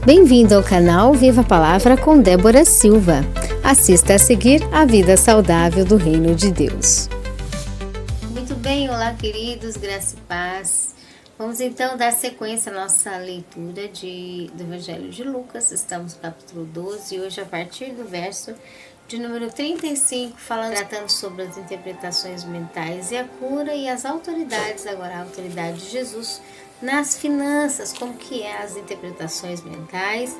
Bem-vindo ao canal Viva a Palavra com Débora Silva. Assista a seguir a vida saudável do Reino de Deus. Muito bem, olá queridos, graça e paz. Vamos então dar sequência à nossa leitura do Evangelho de Lucas. Estamos no capítulo 12 e hoje a partir do verso de número 35, tratando sobre as interpretações mentais e a cura e as autoridades, agora a autoridade de Jesus nas finanças, como que é as interpretações mentais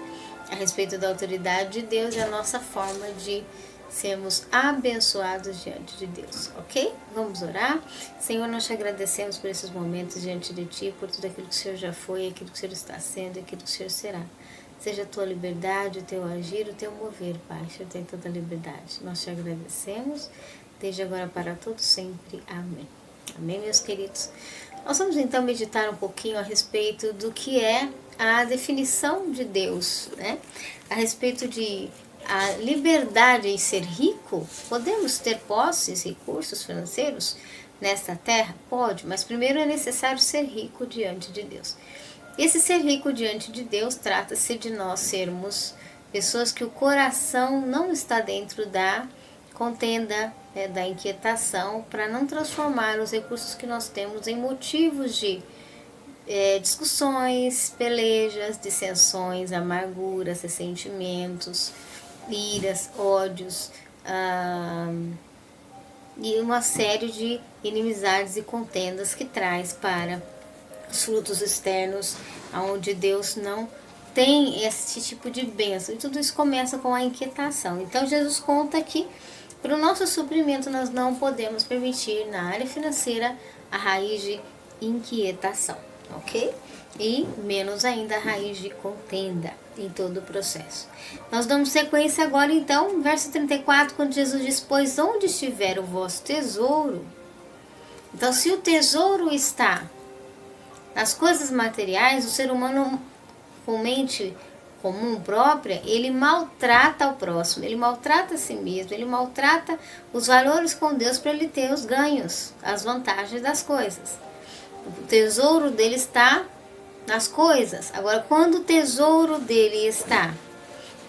a respeito da autoridade de Deus e a nossa forma de sermos abençoados diante de Deus, ok? Vamos orar. Senhor, nós te agradecemos por esses momentos diante de Ti, por tudo aquilo que o Senhor já foi, aquilo que o Senhor está sendo e aquilo que o Senhor será. Seja a Tua liberdade, o Teu agir, o Teu mover, Pai. O Senhor tem toda a liberdade. Nós te agradecemos, desde agora para todos sempre. Amém. Amém, meus queridos. Nós vamos então meditar um pouquinho a respeito do que é a definição de Deus, né? A respeito de a liberdade em ser rico. Podemos ter posses, recursos financeiros nesta terra? Pode, mas primeiro é necessário ser rico diante de Deus. Esse ser rico diante de Deus trata-se de nós sermos pessoas que o coração não está dentro da contenda, da inquietação, para não transformar os recursos que nós temos em motivos de discussões, pelejas, dissensões, amarguras, ressentimentos, iras, ódios e uma série de inimizades e contendas que traz para os frutos externos, onde Deus não tem esse tipo de bênção. E tudo isso começa com a inquietação. Então Jesus conta que para o nosso suprimento nós não podemos permitir na área financeira a raiz de inquietação, ok? E menos ainda a raiz de contenda em todo o processo. Nós damos sequência agora então, verso 34, quando Jesus diz: pois onde estiver o vosso tesouro. Então, se o tesouro está nas coisas materiais, o ser humano com mente comum própria, ele maltrata o próximo, ele maltrata a si mesmo, ele maltrata os valores com Deus para ele ter os ganhos, as vantagens das coisas. O tesouro dele está nas coisas. Agora, quando o tesouro dele está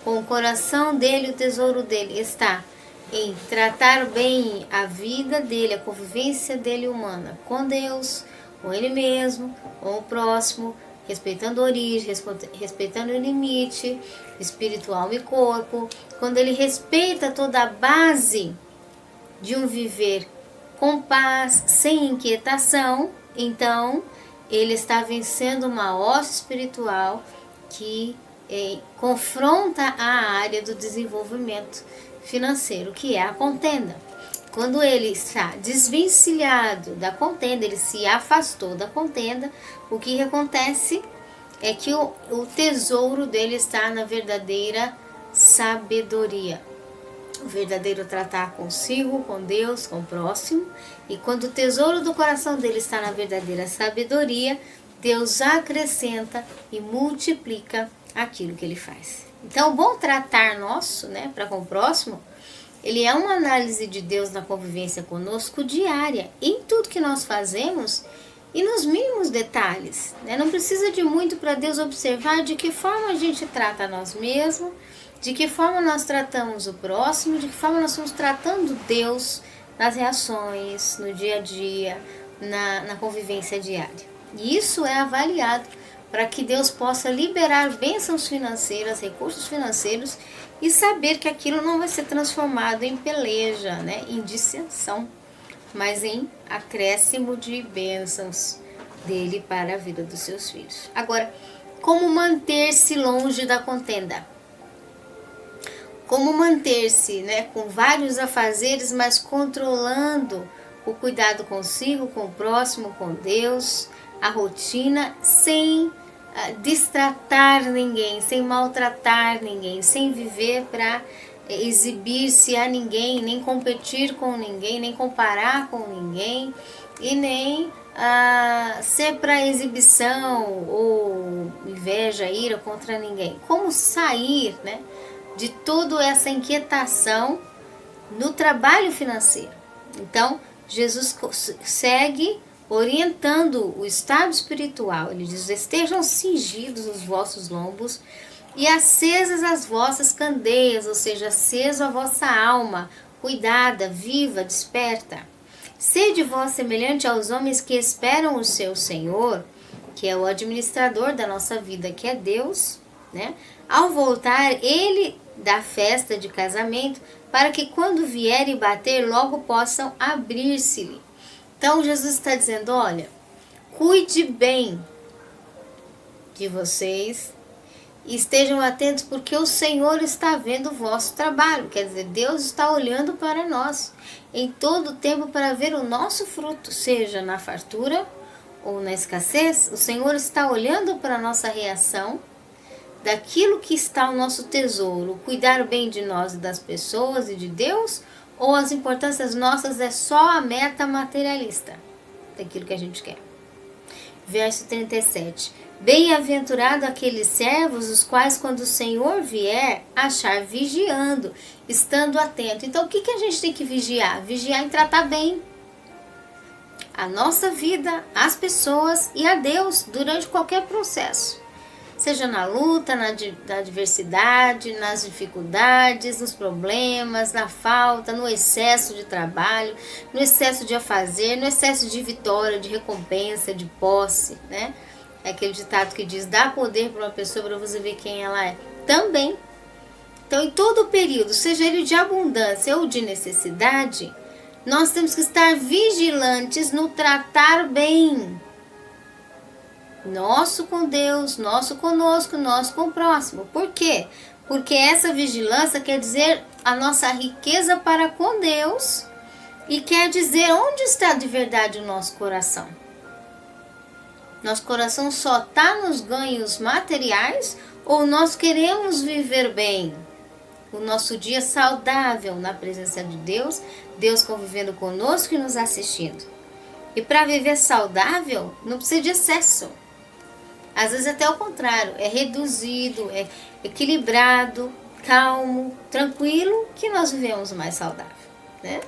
com o coração dele, o tesouro dele está em tratar bem a vida dele, a convivência dele humana com Deus, com ele mesmo, com o próximo, respeitando a origem, respeitando o limite espiritual e corpo. Quando ele respeita toda a base de um viver com paz, sem inquietação, então ele está vencendo uma hoste espiritual que confronta a área do desenvolvimento financeiro, que é a contenda. Quando ele está desvencilhado da contenda, ele se afastou da contenda, o que acontece é que o tesouro dele está na verdadeira sabedoria. O verdadeiro tratar consigo, com Deus, com o próximo. E quando o tesouro do coração dele está na verdadeira sabedoria, Deus acrescenta e multiplica aquilo que ele faz. Então, o bom tratar nosso, né, para com o próximo, ele é uma análise de Deus na convivência conosco diária, em tudo que nós fazemos e nos mínimos detalhes, né? Não precisa de muito para Deus observar de que forma a gente trata a nós mesmos, de que forma nós tratamos o próximo, de que forma nós estamos tratando Deus nas reações, no dia a dia, na convivência diária. E isso é avaliado para que Deus possa liberar bênçãos financeiras, recursos financeiros, e saber que aquilo não vai ser transformado em peleja, né, em dissensão, mas em acréscimo de bênçãos dele para a vida dos seus filhos. Agora, como manter-se longe da contenda? Como manter-se, né, com vários afazeres, mas controlando o cuidado consigo, com o próximo, com Deus, a rotina, sem destratar ninguém, sem maltratar ninguém, sem viver para exibir-se a ninguém, nem competir com ninguém, nem comparar com ninguém e nem ser para exibição ou inveja, ira contra ninguém. Como sair, né, de toda essa inquietação no trabalho financeiro? Então, Jesus segue orientando o estado espiritual. Ele diz: estejam cingidos os vossos lombos e acesas as vossas candeias, ou seja, aceso a vossa alma, cuidada, viva, desperta. Sede vós semelhante aos homens que esperam o seu Senhor, que é o administrador da nossa vida, que é Deus, né? Ao voltar, ele da festa de casamento, para que quando vier e bater, logo possam abrir-se-lhe. Então, Jesus está dizendo, olha, cuide bem de vocês e estejam atentos, porque o Senhor está vendo o vosso trabalho. Quer dizer, Deus está olhando para nós em todo o tempo para ver o nosso fruto, seja na fartura ou na escassez. O Senhor está olhando para a nossa reação daquilo que está o nosso tesouro, cuidar bem de nós e das pessoas e de Deus, ou as importâncias nossas é só a meta materialista daquilo que a gente quer. Verso 37. Bem-aventurado aqueles servos, os quais quando o Senhor vier, achar vigiando, estando atento. Então o que a gente tem que vigiar? Vigiar em tratar bem a nossa vida, as pessoas e a Deus durante qualquer processo. Seja na luta, na adversidade, nas dificuldades, nos problemas, na falta, no excesso de trabalho, no excesso de afazer, no excesso de vitória, de recompensa, de posse, né? É aquele ditado que diz, dá poder para uma pessoa para você ver quem ela é. Também. Então, em todo o período, seja ele de abundância ou de necessidade, nós temos que estar vigilantes no tratar bem. Nosso com Deus, nosso conosco, nosso com o próximo. Por quê? Porque essa vigilância quer dizer a nossa riqueza para com Deus e quer dizer onde está de verdade o nosso coração. Nosso coração só está nos ganhos materiais ou nós queremos viver bem? O nosso dia saudável na presença de Deus, Deus convivendo conosco e nos assistindo. E para viver saudável, não precisa de excesso. Às vezes até o contrário, é reduzido, é equilibrado, calmo, tranquilo, que nós vivemos mais saudável, né?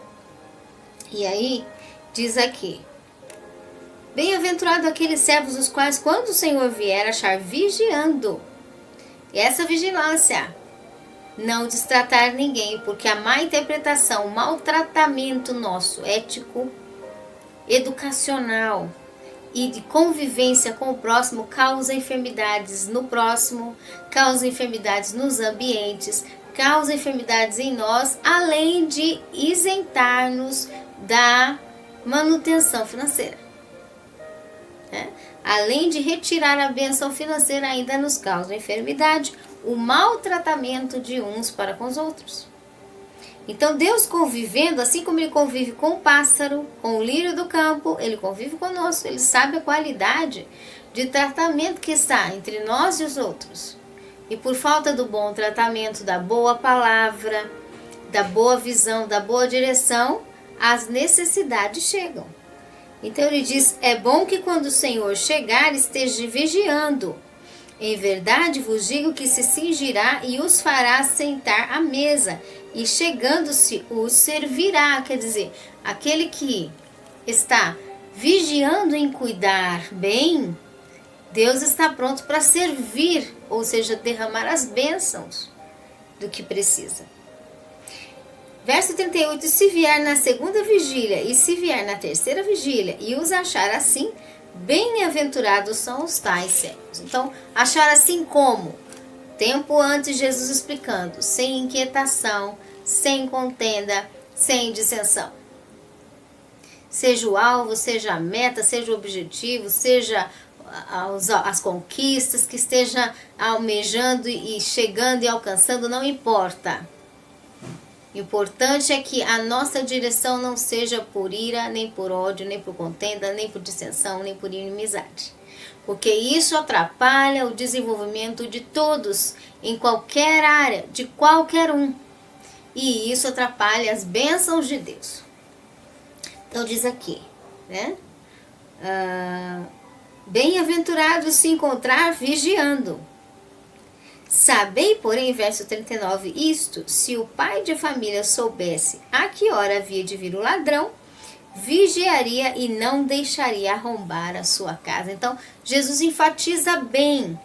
E aí, diz aqui, bem-aventurado aqueles servos os quais, quando o Senhor vier, achar vigiando. E essa vigilância, não destratar ninguém, porque a má interpretação, o maltratamento nosso, ético, educacional, e de convivência com o próximo causa enfermidades no próximo, causa enfermidades nos ambientes, causa enfermidades em nós, além de isentar-nos da manutenção financeira. Além de retirar a bênção financeira, ainda nos causa enfermidade, o maltratamento de uns para com os outros. Então Deus convivendo, assim como Ele convive com o pássaro, com o lírio do campo, Ele convive conosco, Ele sabe a qualidade de tratamento que está entre nós e os outros. E por falta do bom tratamento, da boa palavra, da boa visão, da boa direção, as necessidades chegam. Então Ele diz, é bom que quando o Senhor chegar esteja vigiando. Em verdade vos digo que se cingirá e os fará sentar à mesa, e chegando-se os servirá. Quer dizer, aquele que está vigiando em cuidar bem, Deus está pronto para servir, ou seja, derramar as bênçãos do que precisa. Verso 38, se vier na segunda vigília e se vier na terceira vigília e os achar assim, bem-aventurados são os tais servos. Então, achar assim como? Tempo antes, Jesus explicando, sem inquietação, sem contenda, sem dissensão. Seja o alvo, seja a meta, seja o objetivo, seja as conquistas que esteja almejando e chegando e alcançando, não importa. Importante é que a nossa direção não seja por ira, nem por ódio, nem por contenda, nem por dissensão, nem por inimizade. Porque isso atrapalha o desenvolvimento de todos, em qualquer área, de qualquer um. E isso atrapalha as bênçãos de Deus. Então diz aqui, né? Bem-aventurado se encontrar vigiando. Sabei, porém, verso 39, isto, se o pai de família soubesse a que hora havia de vir o ladrão, vigiaria e não deixaria arrombar a sua casa. Então, Jesus enfatiza bem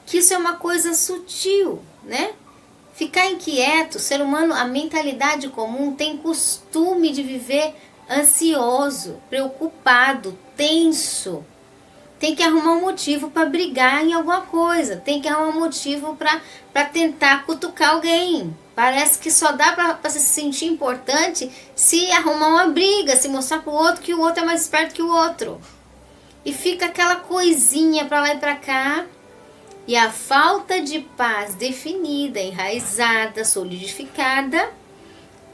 que isso é uma coisa sutil, né? Ficar inquieto, o ser humano, a mentalidade comum tem costume de viver ansioso, preocupado, tenso. Tem que arrumar um motivo para brigar em alguma coisa, tem que arrumar um motivo para tentar cutucar alguém. Parece que só dá para se sentir importante se arrumar uma briga, se mostrar para o outro que o outro é mais esperto que o outro. E fica aquela coisinha para lá e para cá. E a falta de paz definida, enraizada, solidificada,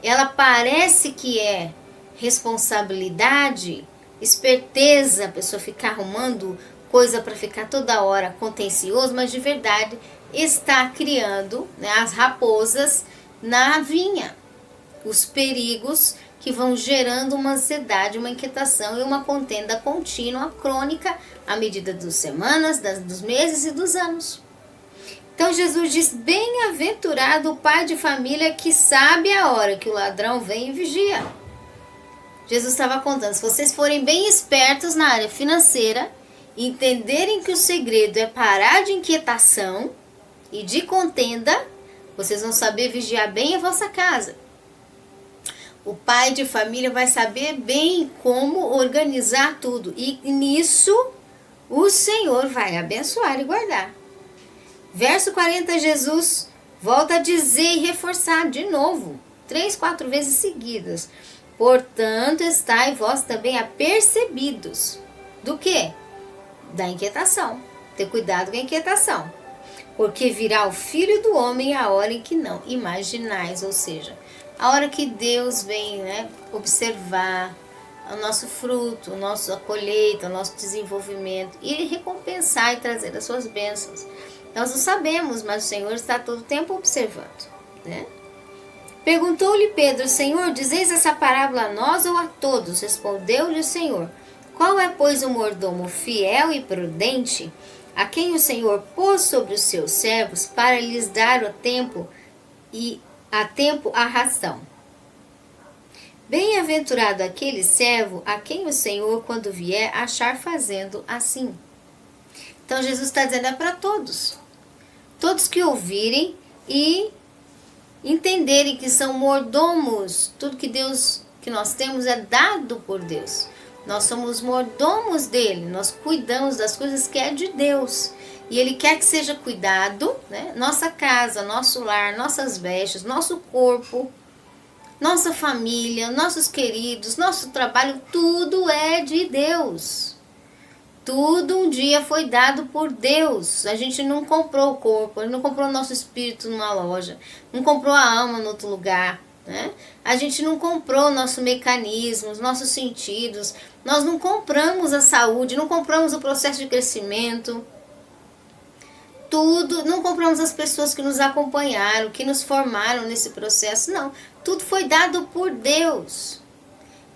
ela parece que é responsabilidade, esperteza, a pessoa ficar arrumando coisa para ficar toda hora contencioso, mas de verdade está criando, né, as raposas na vinha, os perigos que vão gerando uma ansiedade, uma inquietação e uma contenda contínua, crônica, à medida das semanas, dos meses e dos anos. Então Jesus diz, bem-aventurado o pai de família que sabe a hora que o ladrão vem e vigia. Jesus estava contando, se vocês forem bem espertos na área financeira, entenderem que o segredo é parar de inquietação e de contenda, vocês vão saber vigiar bem a vossa casa. O pai de família vai saber bem como organizar tudo. E nisso o Senhor vai abençoar e guardar. Verso 40, Jesus volta a dizer e reforçar de novo, 3, 4 vezes seguidas. Portanto, estai vós também apercebidos. Do quê? Da inquietação. Ter cuidado com a inquietação. Porque virá o Filho do Homem a hora em que não imaginais. Ou seja, a hora que Deus vem, né, observar o nosso fruto, a nossa colheita, o nosso desenvolvimento e recompensar e trazer as suas bênçãos. Nós não sabemos, mas o Senhor está todo o tempo observando, né? Perguntou-lhe Pedro, Senhor, dizeis essa parábola a nós ou a todos? Respondeu-lhe o Senhor, qual é, pois, o mordomo fiel e prudente, a quem o Senhor pôs sobre os seus servos para lhes dar a tempo a ração? Bem-aventurado aquele servo a quem o Senhor, quando vier, achar fazendo assim. Então Jesus está dizendo, é para todos. Todos que ouvirem e entenderem que são mordomos. Tudo que nós temos é dado por Deus. Nós somos mordomos dele. Nós cuidamos das coisas que é de Deus. E ele quer que seja cuidado, né? Nossa casa, nosso lar, nossas vestes, nosso corpo, nossa família, nossos queridos, nosso trabalho, tudo é de Deus. Tudo um dia foi dado por Deus. A gente não comprou o corpo, não comprou o nosso espírito numa loja, não comprou a alma em outro lugar, né? A gente não comprou o nosso mecanismo, os nossos sentidos, nós não compramos a saúde, não compramos o processo de crescimento, tudo, não compramos as pessoas que nos acompanharam, que nos formaram nesse processo, não. Tudo foi dado por Deus.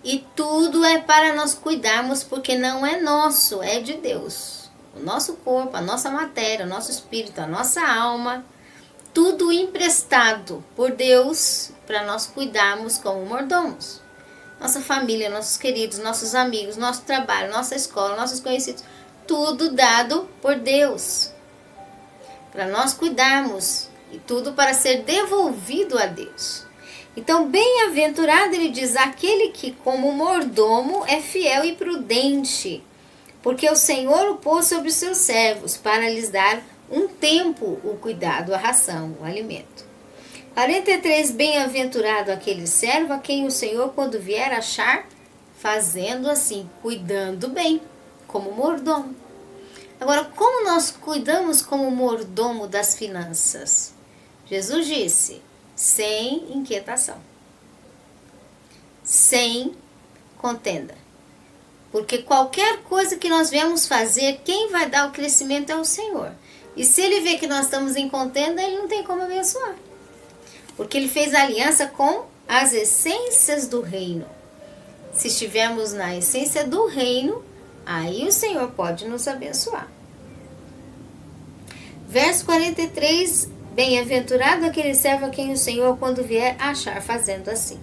E tudo é para nós cuidarmos, porque não é nosso, é de Deus. O nosso corpo, a nossa matéria, o nosso espírito, a nossa alma, tudo emprestado por Deus para nós cuidarmos como mordomos. Nossa família, nossos queridos, nossos amigos, nosso trabalho, nossa escola, nossos conhecidos, tudo dado por Deus. Para nós cuidarmos e tudo para ser devolvido a Deus. Então, bem-aventurado, ele diz, aquele que como mordomo é fiel e prudente, porque o Senhor o pôs sobre os seus servos para lhes dar um tempo o cuidado, a ração, o alimento. 43, bem-aventurado aquele servo a quem o Senhor, quando vier, achar fazendo assim, cuidando bem, como mordomo. Agora, como nós cuidamos como mordomo das finanças? Jesus disse, sem inquietação, sem contenda. Porque qualquer coisa que nós viemos fazer, quem vai dar o crescimento é o Senhor. E se ele vê que nós estamos em contenda, ele não tem como abençoar. Porque ele fez aliança com as essências do reino. Se estivermos na essência do reino, aí o Senhor pode nos abençoar. Verso 43, bem-aventurado aquele servo a quem o Senhor, quando vier, achar fazendo assim.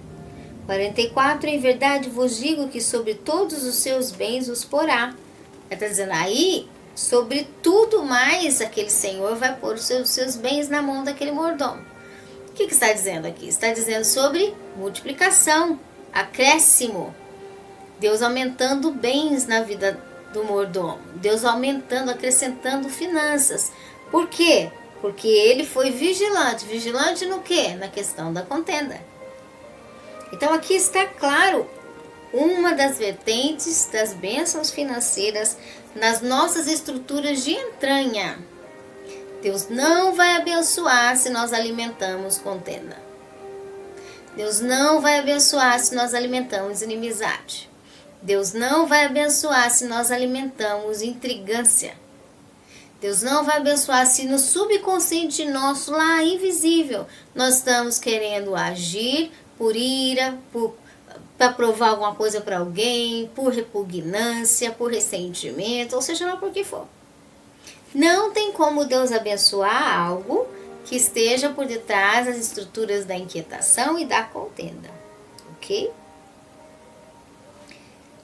44, em verdade vos digo que sobre todos os seus bens os porá. Ele está dizendo, aí Sobre tudo mais, aquele senhor vai pôr os seus bens na mão daquele mordomo. O que está dizendo aqui? Está dizendo sobre multiplicação, acréscimo. Deus aumentando bens na vida do mordomo. Deus aumentando, acrescentando finanças. Por quê? Porque ele foi vigilante. Vigilante no quê? Na questão da contenda. Então aqui está claro uma das vertentes das bênçãos financeiras nas nossas estruturas de entranha. Deus não vai abençoar se nós alimentamos contenda. Deus não vai abençoar se nós alimentamos inimizade. Deus não vai abençoar se nós alimentamos intrigância. Deus não vai abençoar se no subconsciente nosso, lá invisível, nós estamos querendo agir por ira, para provar alguma coisa para alguém, por repugnância, por ressentimento, ou seja lá por que for. Não tem como Deus abençoar algo que esteja por detrás das estruturas da inquietação e da contenda, ok?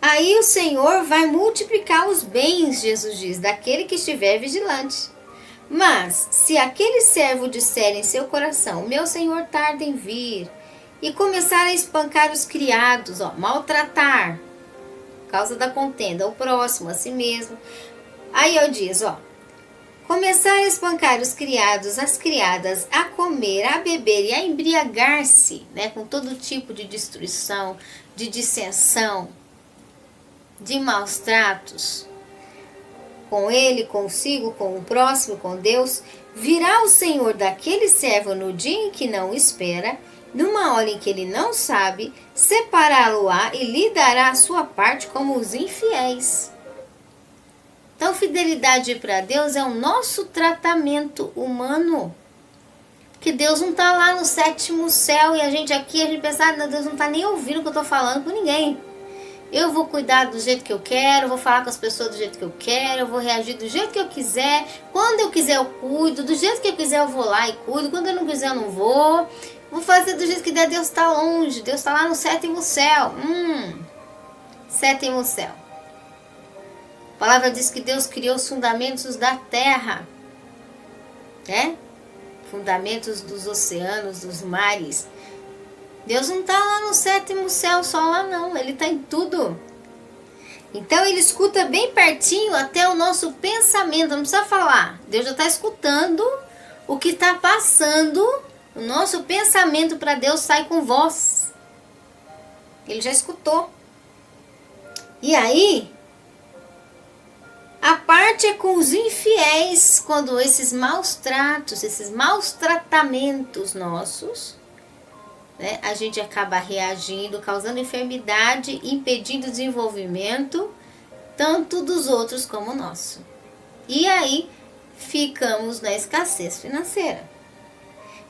Aí o Senhor vai multiplicar os bens, Jesus diz, daquele que estiver vigilante. Mas, se aquele servo disser em seu coração, meu Senhor tarda em vir, e começar a espancar os criados, maltratar, por causa da contenda, o próximo, a si mesmo. Aí eu diz, começar a espancar os criados, as criadas, a comer, a beber e a embriagar-se, né, com todo tipo de destruição, de dissensão, de maus tratos, com ele, consigo, com o próximo, com Deus, virá o Senhor daquele servo no dia em que não espera, numa hora em que ele não sabe, separá-lo-á e lhe dará a sua parte como os infiéis. Então, fidelidade para Deus é o nosso tratamento humano. Porque Deus não está lá no 7º céu e a gente aqui, a gente pensa, Deus não está nem ouvindo o que eu estou falando com ninguém. Eu vou cuidar do jeito que eu quero, vou falar com as pessoas do jeito que eu quero, eu vou reagir do jeito que eu quiser. Quando eu quiser eu cuido, do jeito que eu quiser eu vou lá e cuido. Quando eu não quiser eu não vou. Vou fazer do jeito que der, Deus está longe. Deus está lá no 7º céu. 7º céu. A palavra diz que Deus criou os fundamentos da terra. Né? Fundamentos dos oceanos, dos mares. Deus não está lá no 7º céu, só lá não. Ele está em tudo. Então ele escuta bem pertinho até o nosso pensamento. Não precisa falar. Deus já está escutando o que está passando. O nosso pensamento para Deus sai com voz. Ele já escutou. E aí, a parte é com os infiéis, quando esses maus tratos, esses maus tratamentos nossos, né, a gente acaba reagindo, causando enfermidade, impedindo o desenvolvimento, tanto dos outros como o nosso. E aí, ficamos na escassez financeira.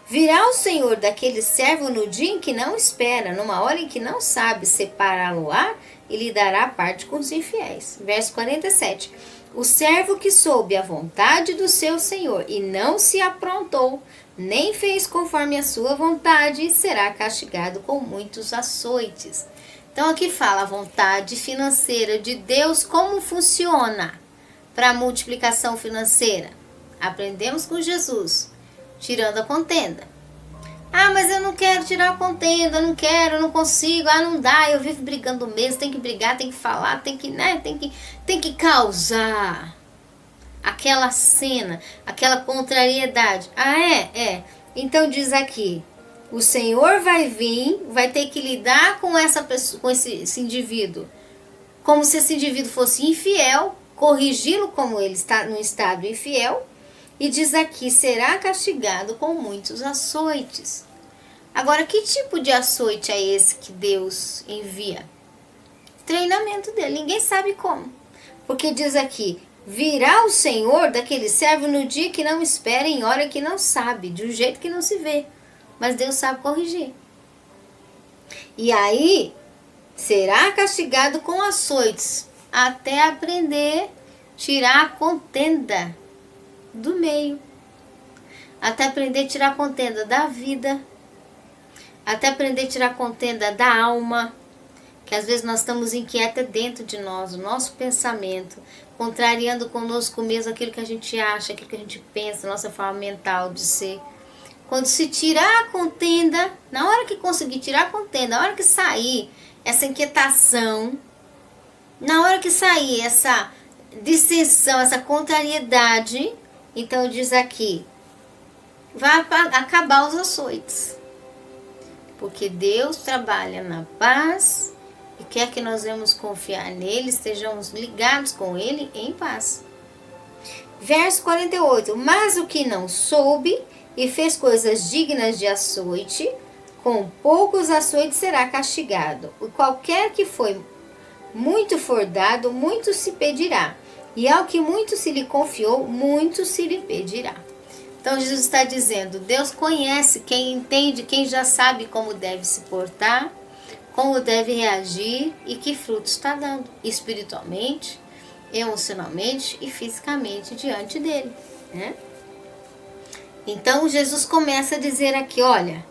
Virá o Senhor daquele servo no dia em que não espera, numa hora em que não sabe, separá-lo-á e lhe dará parte com os infiéis. Verso 47. O servo que soube a vontade do seu Senhor e não se aprontou, nem fez conforme a sua vontade, será castigado com muitos açoites. Então aqui fala a vontade financeira de Deus, como funciona para a multiplicação financeira. Aprendemos com Jesus, tirando a contenda. Mas eu não quero tirar a contenda, eu não quero, eu não consigo, não dá, eu vivo brigando mesmo, tem que brigar, tem que falar, tem que causar aquela cena, aquela contrariedade. Então diz aqui, o Senhor vai vir, vai ter que lidar com essa pessoa, com esse indivíduo, como se esse indivíduo fosse infiel, corrigi-lo como ele está no estado infiel, e diz aqui, será castigado com muitos açoites. Agora, que tipo de açoite é esse que Deus envia? Treinamento dele, ninguém sabe como. Porque diz aqui, virá o Senhor daquele servo no dia que não espera, em hora que não sabe, de um jeito que não se vê. Mas Deus sabe corrigir. E aí, será castigado com açoites, até aprender a tirar a contenda do meio, até aprender a tirar a contenda da vida, até aprender a tirar a contenda da alma, que às vezes nós estamos inquietas dentro de nós, o nosso pensamento, contrariando conosco mesmo aquilo que a gente acha, aquilo que a gente pensa, nossa forma mental de ser. Quando se tirar a contenda, na hora que conseguir tirar a contenda, na hora que sair essa inquietação, na hora que sair essa dissensão, essa contrariedade, então diz aqui, vai acabar os açoites. Porque Deus trabalha na paz e quer que nós vamos confiar nele, estejamos ligados com ele em paz. Verso 48. Mas o que não soube e fez coisas dignas de açoite, com poucos açoites será castigado. O qualquer que foi muito for dado, muito se pedirá. E ao que muito se lhe confiou, muito se lhe pedirá. Então Jesus está dizendo, Deus conhece quem entende, quem já sabe como deve se portar, como deve reagir e que frutos está dando, espiritualmente, emocionalmente e fisicamente diante dele, né? Então Jesus começa a dizer aqui, olha,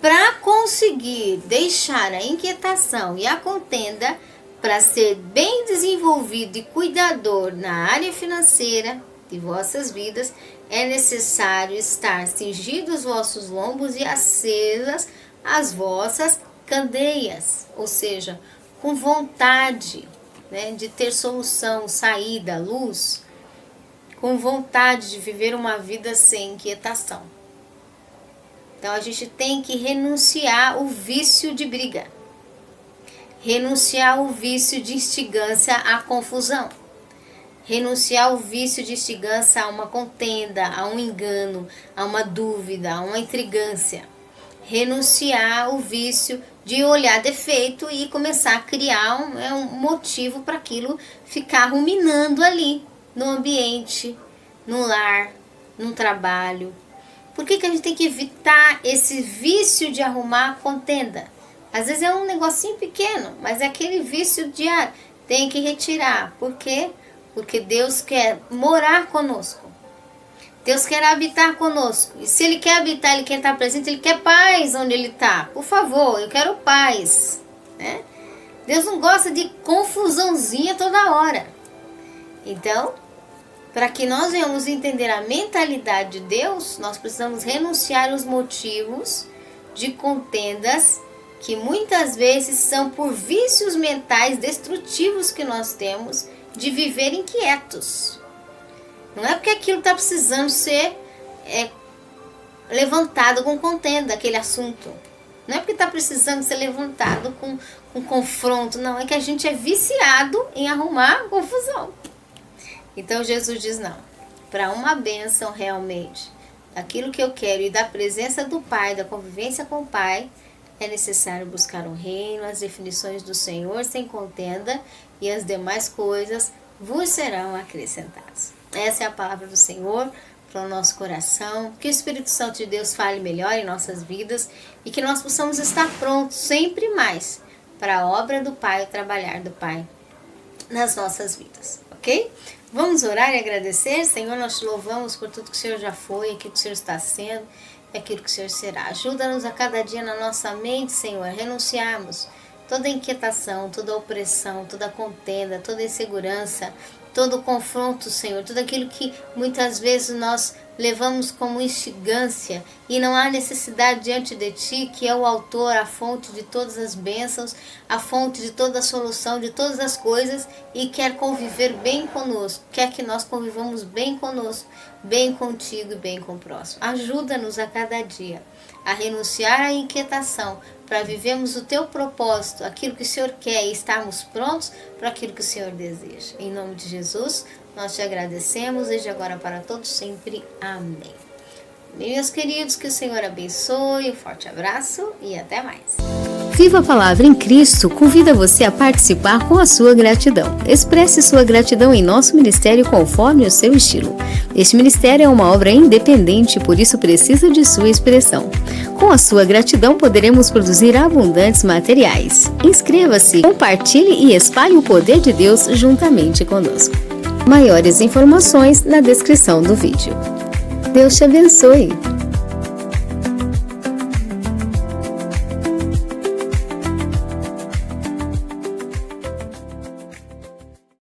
para conseguir deixar a inquietação e a contenda, para ser bem desenvolvido e cuidador na área financeira de vossas vidas, é necessário estar cingidos os vossos lombos e acesas as vossas candeias, ou seja, com vontade, né, de ter solução, saída, luz, com vontade de viver uma vida sem inquietação. Então a gente tem que renunciar ao vício de briga, renunciar ao vício de instigância à confusão, renunciar ao vício de instigância a uma contenda, a um engano, a uma dúvida, a uma intrigância, renunciar ao vício de olhar defeito e começar a criar um motivo para aquilo ficar ruminando ali, no ambiente, no lar, no trabalho. Por que a gente tem que evitar esse vício de arrumar contenda? Às vezes é um negocinho pequeno, mas é aquele vício diário. Tem que retirar. Por quê? Porque Deus quer morar conosco. Deus quer habitar conosco. E se Ele quer habitar, Ele quer estar presente, Ele quer paz onde Ele está. Por favor, eu quero paz, né? Deus não gosta de confusãozinha toda hora. Então, para que nós venhamos entender a mentalidade de Deus, nós precisamos renunciar aos motivos de contendas que muitas vezes são por vícios mentais destrutivos que nós temos de viver inquietos. Não é porque aquilo está precisando ser levantado com contenda, aquele assunto. Não é porque está precisando ser levantado com confronto. Não, é que a gente é viciado em arrumar confusão. Então Jesus diz não. Para uma bênção realmente, aquilo que eu quero e da presença do Pai, da convivência com o Pai, é necessário buscar o reino, as definições do Senhor sem contenda e as demais coisas vos serão acrescentadas. Essa é a palavra do Senhor para o nosso coração. Que o Espírito Santo de Deus fale melhor em nossas vidas e que nós possamos estar prontos sempre mais para a obra do Pai, o trabalhar do Pai nas nossas vidas, ok? Vamos orar e agradecer. Senhor, nós te louvamos por tudo que o Senhor já foi, aquilo que o Senhor está sendo e aquilo que o Senhor será. Ajuda-nos a cada dia na nossa mente, Senhor, a renunciarmos toda inquietação, toda opressão, toda contenda, toda insegurança, todo confronto, Senhor, tudo aquilo que muitas vezes nós levamos como instigância e não há necessidade diante de Ti, que é o autor, a fonte de todas as bênçãos, a fonte de toda a solução, de todas as coisas e quer conviver bem conosco, quer que nós convivamos bem conosco, bem contigo e bem com o próximo. Ajuda-nos a cada dia a renunciar à inquietação, para vivermos o Teu propósito, aquilo que o Senhor quer e estarmos prontos para aquilo que o Senhor deseja. Em nome de Jesus, nós Te agradecemos desde agora para todos sempre. Amém. Meus queridos, que o Senhor abençoe, um forte abraço e até mais. Viva a Palavra em Cristo convida você a participar com a sua gratidão. Expresse sua gratidão em nosso ministério conforme o seu estilo. Este ministério é uma obra independente, por isso precisa de sua expressão. Com a sua gratidão poderemos produzir abundantes materiais. Inscreva-se, compartilhe e espalhe o poder de Deus juntamente conosco. Maiores informações na descrição do vídeo. Deus te abençoe!